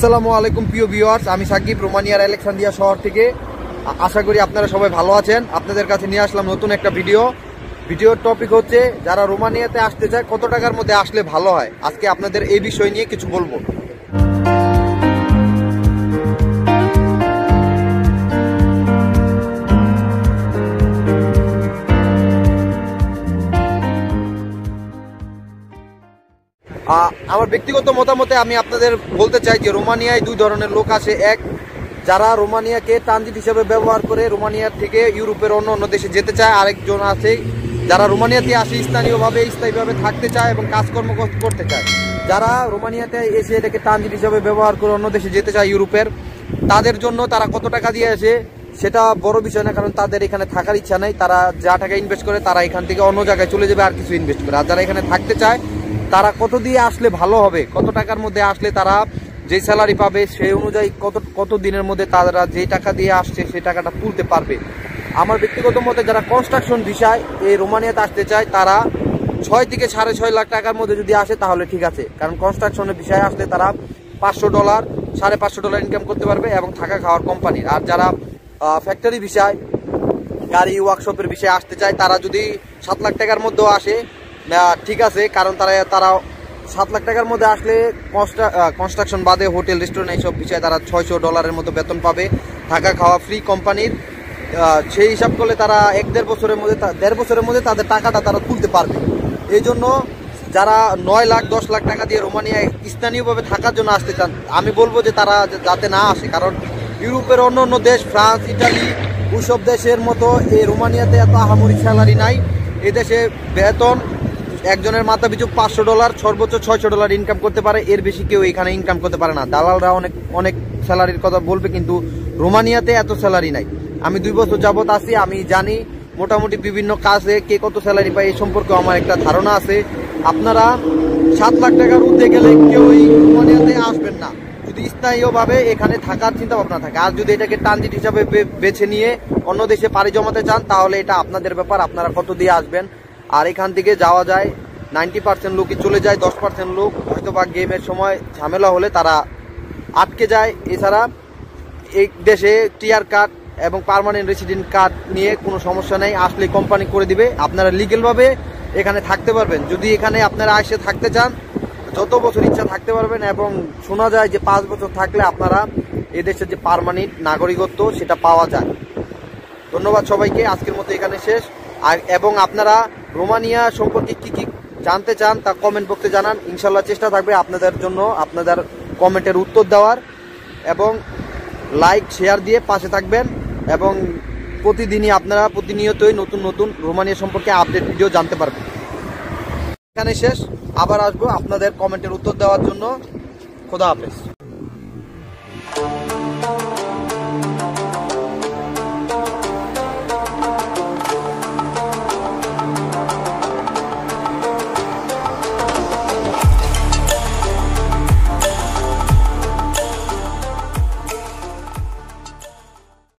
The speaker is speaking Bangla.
আসসালামু আলাইকুম প্রিয় ভিউয়ার্স, আমি সাকিব রোমানিয়ার আলেকজান্দ্রিয়া শহর থেকে। আশা করি আপনারা সবাই ভালো আছেন। আপনাদের কাছে নিয়ে আসলাম নতুন একটা ভিডিওর টপিক হচ্ছে যারা রোমানিয়াতে আসতে চায় কত টাকার মধ্যে আসলে ভালো হয়। আজকে আপনাদের এই বিষয় নিয়ে কিছু বলবো। আমার ব্যক্তিগত মতামতে আমি আপনাদের বলতে চাই যে রোমানিয়ায় দুই ধরনের লোক আসে। এক, যারা রোমানিয়াকে ট্রানজিট হিসেবে ব্যবহার করে রোমানিয়ার থেকে ইউরোপের অন্য দেশে যেতে চায়। আরেকজন আছে যারা রোমানিয়াতে আসে স্থায়ীভাবে থাকতে চায় এবং কাজকর্ম করতে চায়। যারা রোমানিয়াতে এসে এটাকে ট্রানজিট হিসেবে ব্যবহার করে অন্য দেশে যেতে চায় ইউরোপের, তাদের জন্য তারা কত টাকা দিয়ে আসে সেটা বড় বিষয় না, কারণ তাদের এখানে থাকার ইচ্ছা নেই। তারা যা টাকা ইনভেস্ট করে তারা এখান থেকে অন্য জায়গায় চলে যাবে আর কিছু ইনভেস্ট করে। আর যারা এখানে থাকতে চায় তারা কত দিয়ে আসলে ভালো হবে, কত টাকার মধ্যে আসলে তারা যে স্যালারি পাবে সেই অনুযায়ী কত দিনের মধ্যে তারা যে টাকা দিয়ে আসছে সেই টাকাটা তুলতে পারবে। আমার ব্যক্তিগত মতে যারা কনস্ট্রাকশন ভিসায় এই রোমানিয়াতে আসতে চায় তারা 6 থেকে $6.5 লাখ টাকার মধ্যে যদি আসে তাহলে ঠিক আছে, কারণ কনস্ট্রাকশনের ভিসায় আসলে তারা $500 $550 ইনকাম করতে পারবে এবং থাকা খাওয়ার কোম্পানির। আর যারা ফ্যাক্টরি ভিসায় গাড়ি ওয়ার্কশপের বিষয়ে আসতে চায় তারা যদি 7 লাখ টাকার মধ্যেও আসে ঠিক আছে, কারণ তারা 7 লাখ টাকার মধ্যে আসলে কনস্ট্রাকশন বাদে হোটেল রেস্টুরেন্ট এইসব বিষয়ে তারা $600 মতো বেতন পাবে, থাকা খাওয়া ফ্রি কোম্পানির। সেই হিসাব করলে তারা 1-1.5 বছরের মধ্যে তাদের টাকাটা তারা তুলতে পারবে। এই জন্য যারা 9 লাখ 10 লাখ টাকা দিয়ে রোমানিয়ায় স্থানীয়ভাবে থাকার জন্য আসতে চান, আমি বলবো যে তারা যাতে না আসে, কারণ ইউরোপের অন্য দেশ ফ্রান্স ইটালি ওইসব দেশের মতো এই রোমানিয়াতে এত আহামরি স্যালারি নাই। এদেশে বেতন একজনের মাথা পিছু $500 সর্বোচ্চ $600 ইনকাম করতে পারে, এর বেশি কেউ এখানে ইনকাম করতে পারে না। দালালরা অনেক স্যালারির কথা বলবে, কিন্তু রোমানিয়াতে এত স্যালারি নাই। আমি 2 বছর যাবত আছি, আমি জানি মোটামুটি বিভিন্ন কাজে কে কত স্যালারি পায় এই সম্পর্কে আমার একটা ধারণা আছে। আপনারা 7 লাখ টাকার ঊর্ধ্বে গেলে কেউ রোমানিয়াতে আসবেন না যদি স্থায়ীভাবে এখানে থাকার চিন্তা ভাবনা থাকে। আর যদি এটাকে ট্রানজিট হিসাবে বেছে নিয়ে অন্য দেশে পাড়ি জমাতে চান তাহলে এটা আপনাদের ব্যাপার, আপনারা কত দিয়ে আসবেন। আর এখান থেকে যাওয়া যায় 90% লোকই চলে যায়, 10% লোক হয়তো বা গেমের সময় ঝামেলা হলে তারা আটকে যায়। এছাড়া এই দেশে টিআর কার্ড এবং পার্মানেন্ট রেসিডেন্ট কার্ড নিয়ে কোনো সমস্যা নেই, আসলে কোম্পানি করে দিবে। আপনারা লিগেলভাবে এখানে থাকতে পারবেন। যদি এখানে আপনারা এসে থাকতে চান যত বছর ইচ্ছা থাকতে পারবেন, এবং শোনা যায় যে 5 বছর থাকলে আপনারা এদেশের যে পার্মানেন্ট নাগরিকত্ব সেটা পাওয়া যায়। ধন্যবাদ সবাইকে, আজকের মতো এখানে শেষ। এবং আপনারা রোমানিয়া সম্পর্কে কি জানতে চান তা কমেন্ট বক্সে জানান। ইনশাল্লাহ চেষ্টা থাকবে আপনাদের জন্য আপনাদের কমেন্টের উত্তর দেওয়ার, এবং লাইক শেয়ার দিয়ে পাশে থাকবেন। এবং প্রতিদিনই আপনারা প্রতিনিয়তই নতুন রোমানিয়া সম্পর্কে আপডেট ভিডিও জানতে পারবেন। এখানে শেষ, আবার আসবো আপনাদের কমেন্টের উত্তর দেওয়ার জন্য। খোদা হাফেজ।